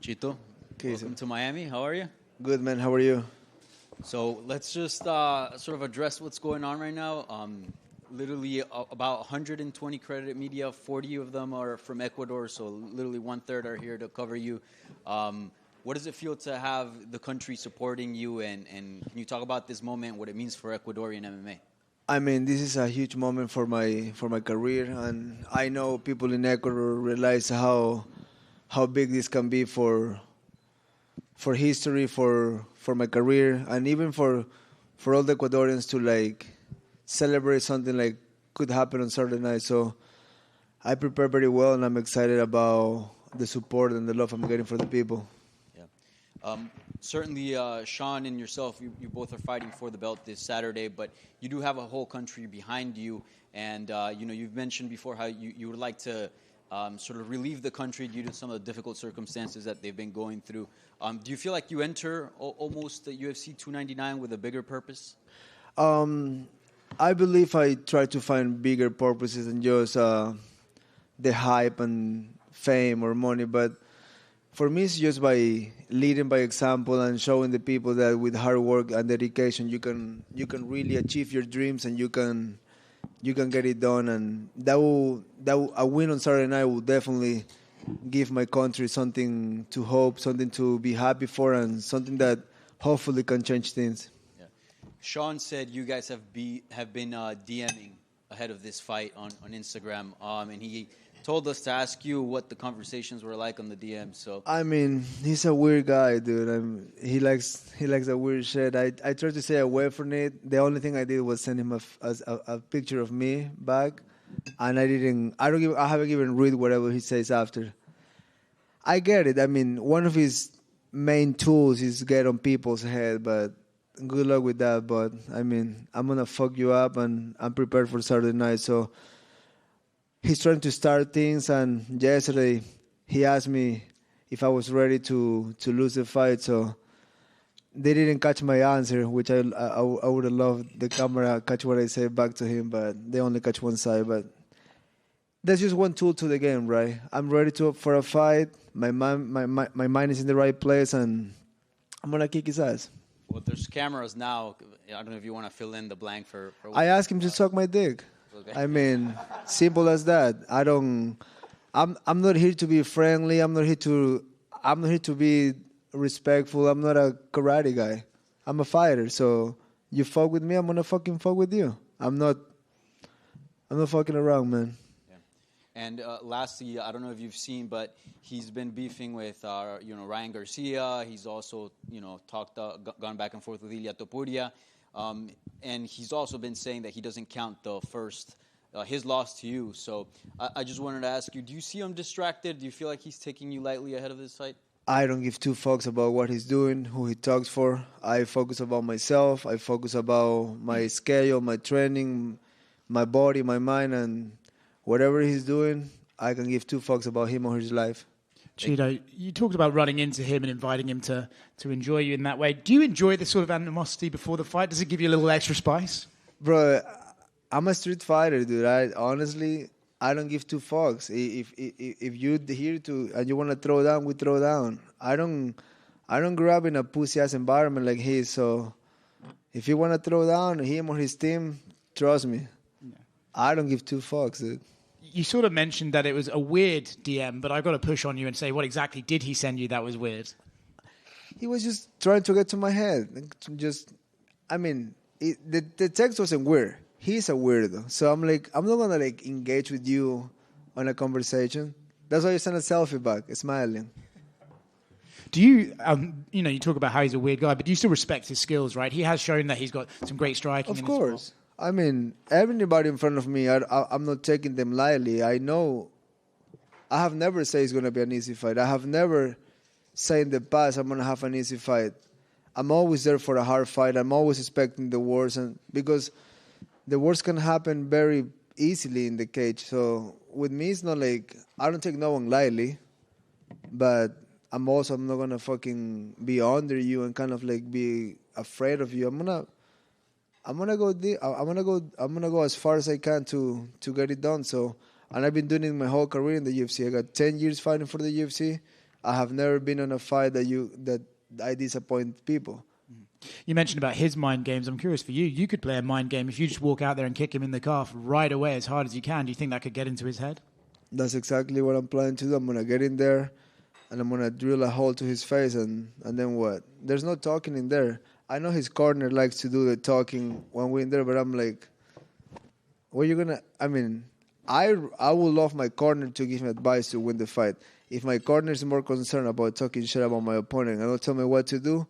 Chito, Okay, welcome to Miami. How are you? good, man. How are you? So let's just sort of address what's going on right now. Literally about 120 credited media, 40 of them are from Ecuador, so literally one-third are here to cover you. What does it feel to have the country supporting you, and can you talk about this moment, what it means for Ecuadorian MMA? I mean, this is a huge moment for my career, and I know people in Ecuador realize how big this can be for history, for my career, and even for all the Ecuadorians to like celebrate something like could happen on Saturday night. So I prepare very well, and I'm excited about the support and the love I'm getting for the people. Yeah. Certainly, Sean and yourself, you both are fighting for the belt this Saturday, but you do have a whole country behind you. And, you've mentioned before how you would like to sort of relieve the country due to some of the difficult circumstances that they've been going through. Do you feel like you enter almost the UFC 299 with a bigger purpose? I believe I try to find bigger purposes than just the hype and fame or money, but for me, it's just by leading by example and showing the people that with hard work and dedication, you can really achieve your dreams and you can get it done. And a win on Saturday night will definitely give my country something to hope, something to be happy for, and something that hopefully can change things. Yeah. Sean said you guys have been DMing ahead of this fight on Instagram, and he told us to ask you what the conversations were like on the DM. So I mean, he's a weird guy, dude. He likes that weird shit. I tried to stay away from it. The only thing I did was send him a picture of me back, and I haven't even read whatever he says after. I get it. I mean, one of his main tools is get on people's head, but good luck with that. But I mean, I'm gonna fuck you up, and I'm prepared for Saturday night. So he's trying to start things, and yesterday he asked me if I was ready to lose the fight. So they didn't catch my answer, which I would have loved the camera catch what I say back to him, but they only catch one side. But that's just one tool to the game, right? I'm ready for a fight. My mind is in the right place, and I'm gonna kick his ass. well, there's cameras now. I don't know if you want to fill in the blank for I asked him to suck my dick. Okay. I mean, simple as that. I'm not here to be friendly. I'm not here to be respectful. I'm not a karate guy. I'm a fighter. So you fuck with me, I'm gonna fucking fuck with you. I'm not fucking around, man. And lastly, I don't know if you've seen, but he's been beefing with, Ryan Garcia. He's also, gone back and forth with Ilia Topuria. And he's also been saying that he doesn't count the first, his loss to you. So I just wanted to ask you, do you see him distracted? Do you feel like he's taking you lightly ahead of this fight? I don't give two fucks about what he's doing, who he talks for. I focus about myself. I focus about my schedule, my training, my body, my mind, and whatever he's doing, I can give two fucks about him or his life. Chito, you talked about running into him and inviting him to enjoy you in that way. Do you enjoy this sort of animosity before the fight? Does it give you a little extra spice? Bro, I'm a street fighter, dude. I don't give two fucks. If you're here to and you want to throw down, we throw down. I don't grow up in a pussy ass environment like his. So if you want to throw down him or his team, trust me, I don't give two fucks, dude. You sort of mentioned that it was a weird DM, but I've got to push on you and say, what exactly did he send you that was weird? He was just trying to get to my head. The text wasn't weird. He's a weirdo. So I'm like, I'm not going to engage with you on a conversation. That's why you send a selfie back, smiling. Do you, you talk about how he's a weird guy, but do you still respect his skills, right? He has shown that he's got some great striking. Of course. I mean, everybody in front of me, I'm not taking them lightly. I know I have never said it's going to be an easy fight. I have never said in the past I'm going to have an easy fight. I'm always there for a hard fight. I'm always expecting the worst, and because the worst can happen very easily in the cage. So with me, it's not like I don't take no one lightly, but I'm not going to fucking be under you and kind of like be afraid of you. I'm gonna go as far as I can to get it done. So, and I've been doing it my whole career in the UFC. I got 10 years fighting for the UFC. I have never been on a fight that I disappoint people. You mentioned about his mind games. I'm curious for you. You could play a mind game if you just walk out there and kick him in the calf right away as hard as you can. Do you think that could get into his head? That's exactly what I'm planning to do. I'm gonna get in there, and I'm gonna drill a hole to his face, and then what? There's no talking in there. I know his corner likes to do the talking when we're in there, but I'm like, what are you gonna? I mean, I would love my corner to give me advice to win the fight. If my corner is more concerned about talking shit about my opponent and don't tell me what to do,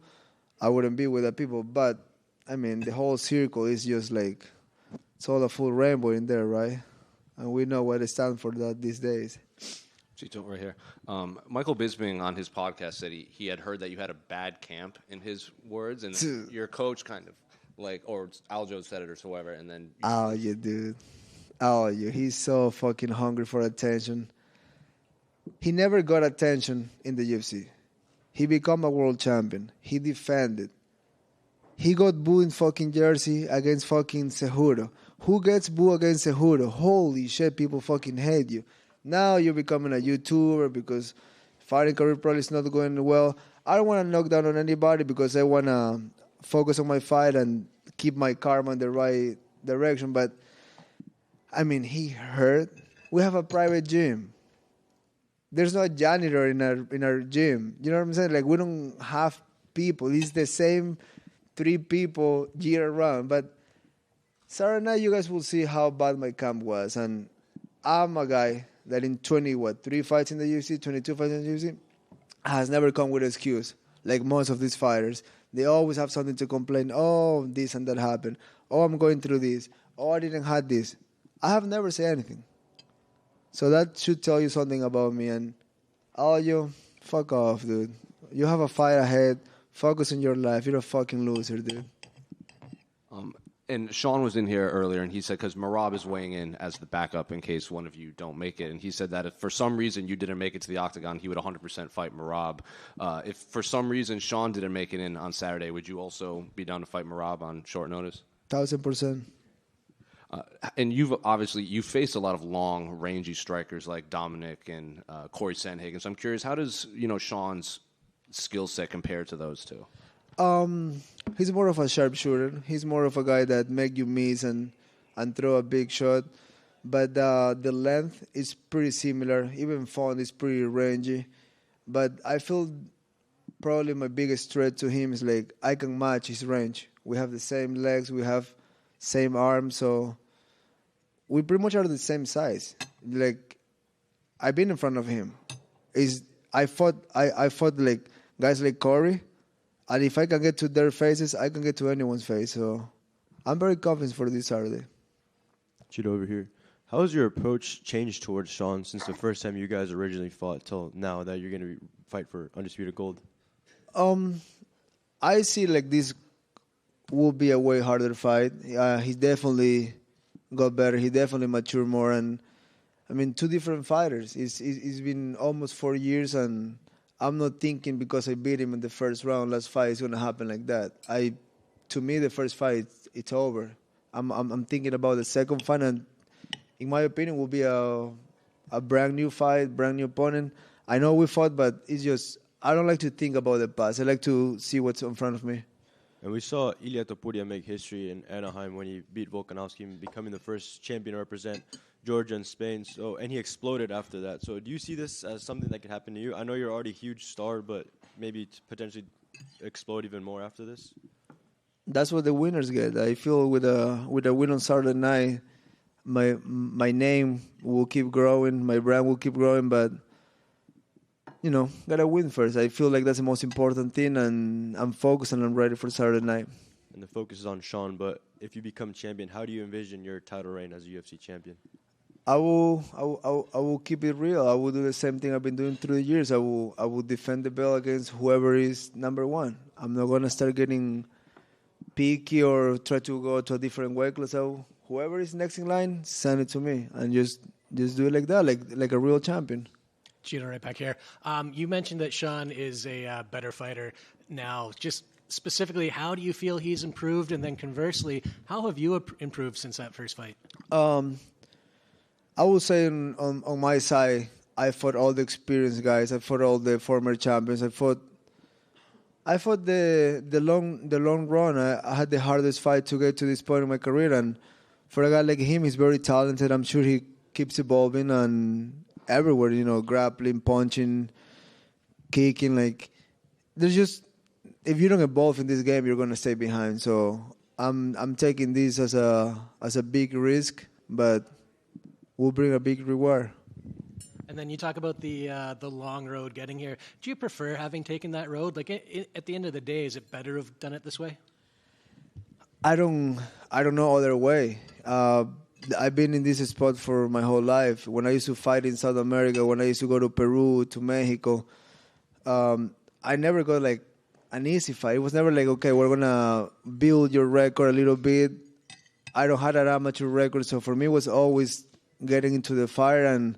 I wouldn't be with the people. But I mean, the whole circle is just like it's all a full rainbow in there, right? And we know what it stands for that these days. Chito, right here. Michael Bisping on his podcast said he had heard that you had a bad camp, in his words, and your coach kind of like, or Aljo said it or so whatever, and then. Oh, yeah, dude. Oh, yeah. He's so fucking hungry for attention. He never got attention in the UFC. He became a world champion. He defended. He got booed in fucking Jersey against fucking Cejudo. Who gets booed against Cejudo? Holy shit, people fucking hate you. Now you're becoming a YouTuber because fighting career probably is not going well. I don't want to knock down on anybody because I want to focus on my fight and keep my karma in the right direction. But, I mean, he hurt. We have a private gym. There's no janitor in our gym. You know what I'm saying? Like, we don't have people. It's the same 3 people year round. But Saturday night, you guys will see how bad my camp was. And I'm a guy that in 3 fights in the UFC, 22 fights in the UFC, has never come with an excuse. Like most of these fighters. They always have something to complain. Oh, this and that happened. Oh, I'm going through this. Oh, I didn't have this. I have never said anything. So that should tell you something about me. And all you, fuck off, dude. You have a fight ahead. Focus on your life. You're a fucking loser, dude. And Sean was in here earlier, and he said, because Merab is weighing in as the backup in case one of you don't make it, and he said that if for some reason you didn't make it to the octagon, he would 100% fight Merab. If for some reason Sean didn't make it in on Saturday, would you also be down to fight Merab on short notice? 1000%. And you've faced a lot of long, rangy strikers like Dominic and Corey Sandhagen. So I'm curious, how does Sean's skill set compare to those two? He's more of a sharpshooter. He's more of a guy that make you miss and throw a big shot. But the length is pretty similar. Even Font is pretty rangy. But I feel probably my biggest threat to him is like I can match his range. We have the same legs. We have same arms. So we pretty much are the same size. Like I've been in front of him. I fought like guys like Corey. And if I can get to their faces, I can get to anyone's face. So I'm very confident for this Saturday. Chito over here. How has your approach changed towards Sean since the first time you guys originally fought till now that you're going to fight for Undisputed Gold? I see like this will be a way harder fight. He definitely got better. He definitely matured more. And, I mean, 2 different fighters. It's been almost 4 years, and I'm not thinking because I beat him in the first round, last fight, it's going to happen like that. To me, the first fight, it's over. I'm thinking about the second fight, and in my opinion, will be a brand new fight, brand new opponent. I know we fought, but it's just I don't like to think about the past. I like to see what's in front of me. And we saw Ilia Topuria make history in Anaheim when he beat Volkanovski, becoming the first champion to represent Georgia and Spain. And he exploded after that. So do you see this as something that could happen to you? I know you're already a huge star, but maybe potentially explode even more after this? That's what the winners get. I feel with a win on Saturday night, my name will keep growing, my brand will keep growing, but gotta win first. I feel like that's the most important thing, and I'm focused and I'm ready for Saturday night. And the focus is on Sean, but if you become champion, how do you envision your title reign as a UFC champion? I will keep it real. I will do the same thing I've been doing through the years. I will defend the belt against whoever is number one. I'm not gonna start getting picky or try to go to a different weight class. Whoever is next in line, send it to me and just do it like that, like a real champion. Chito, right back here. You mentioned that Sean is a better fighter now. Just specifically, how do you feel he's improved? And then conversely, how have you improved since that first fight? I would say on my side, I fought all the experienced guys. I fought all the former champions. I fought the long run. I had the hardest fight to get to this point in my career, and for a guy like him, he's very talented. I'm sure he keeps evolving and everywhere. Grappling, punching, kicking. Like there's just if you don't evolve in this game, you're gonna stay behind. So I'm taking this as a big risk, but will bring a big reward. And then you talk about the long road getting here. Do you prefer having taken that road? Like at the end of the day, is it better to have done it this way? I don't know other way. I've been in this spot for my whole life. When I used to fight in South America, when I used to go to Peru, to Mexico, I never got like an easy fight. It was never like, okay, we're gonna build your record a little bit. I don't have an amateur record, so for me it was always getting into the fire and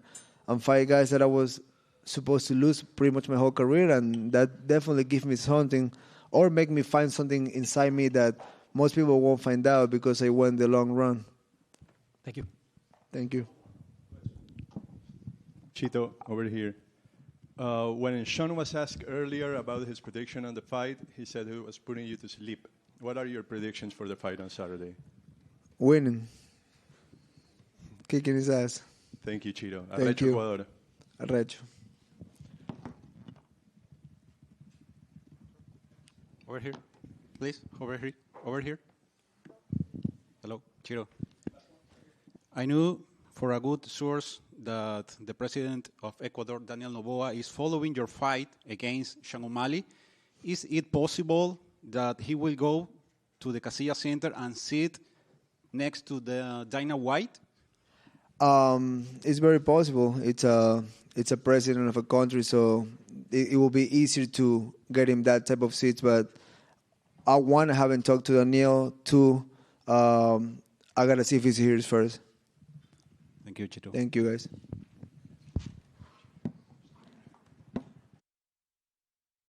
fight guys that I was supposed to lose pretty much my whole career, and that definitely gives me something or make me find something inside me that most people won't find out because I went the long run. Thank you. Thank you. Chito, over here. When Sean was asked earlier about his prediction on the fight, he said he was putting you to sleep. What are your predictions for the fight on Saturday? Winning. Kicking his ass. Thank you, Chito. Thank you. Ecuador. Arrecho. Over here, please. Over here. Over here. Hello, Chiro. I knew for a good source that the president of Ecuador, Daniel Noboa, is following your fight against Sean O'Malley. Is it possible that he will go to the Casilla Center and sit next to the Dana White? It's very possible. It's a president of a country, so it will be easier to get him that type of seats. But I haven't talked to Daniel. Two, I gotta see if he's here first. Thank you, Chito. Thank you, guys.